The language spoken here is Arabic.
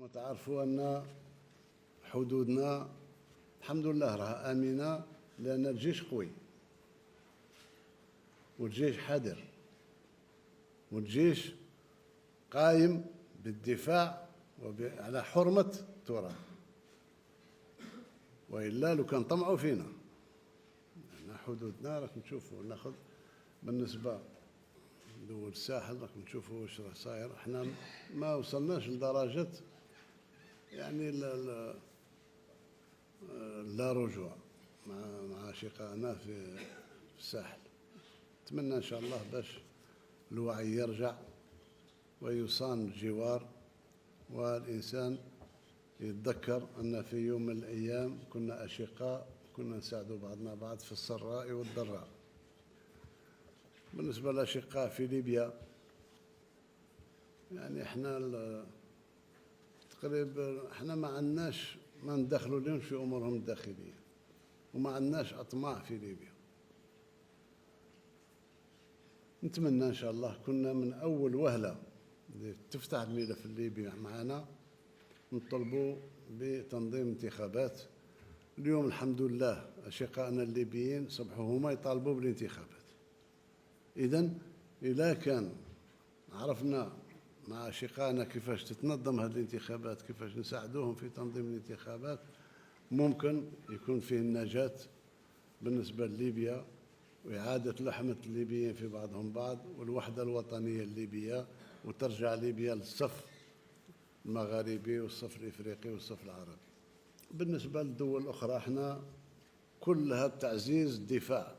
وتعرفوا أن حدودنا الحمد لله راها آمنة، لأن الجيش قوي والجيش حذر والجيش قايم بالدفاع على حرمة التراث، وإلا لو كان طمعوا فينا. حدودنا راكم تشوفوا، ناخذ بالنسبة دول الساحل راكم تشوفوا واش راه صاير. احنا ما وصلناش لدرجة يعني لا رجوع مع شقائنا في الساحل. نتمنى إن شاء الله باش الوعي يرجع ويصان الجوار، والإنسان يتذكر أن في يوم من الأيام كنا أشقاء، كنا نساعدوا بعضنا بعض في السراء والضراء. بالنسبة للأشقاء في ليبيا، يعني احنا تقريبا احنا ما ندخلوا لهم في أمورهم الداخلية، وما عندناش أطماع في ليبيا. نتمنى إن شاء الله كنا من أول وهلة تفتح الملف الليبي معنا نطلبوا بتنظيم انتخابات. اليوم الحمد لله أشقائنا الليبيين صبحوا هما يطالبوا بالانتخابات. إذن إذا كان عرفنا مع أشقائنا كيفاش تتنظم هذه الانتخابات، كيفاش نساعدوهم في تنظيم الانتخابات، ممكن يكون فيه النجاة بالنسبة لليبيا، وإعادة لحمة الليبيين في بعضهم بعض، والوحدة الوطنية الليبية، وترجع ليبيا للصف المغاربي والصف الإفريقي والصف العربي. بالنسبة للدول الأخرى احنا كلها تعزيز الدفاع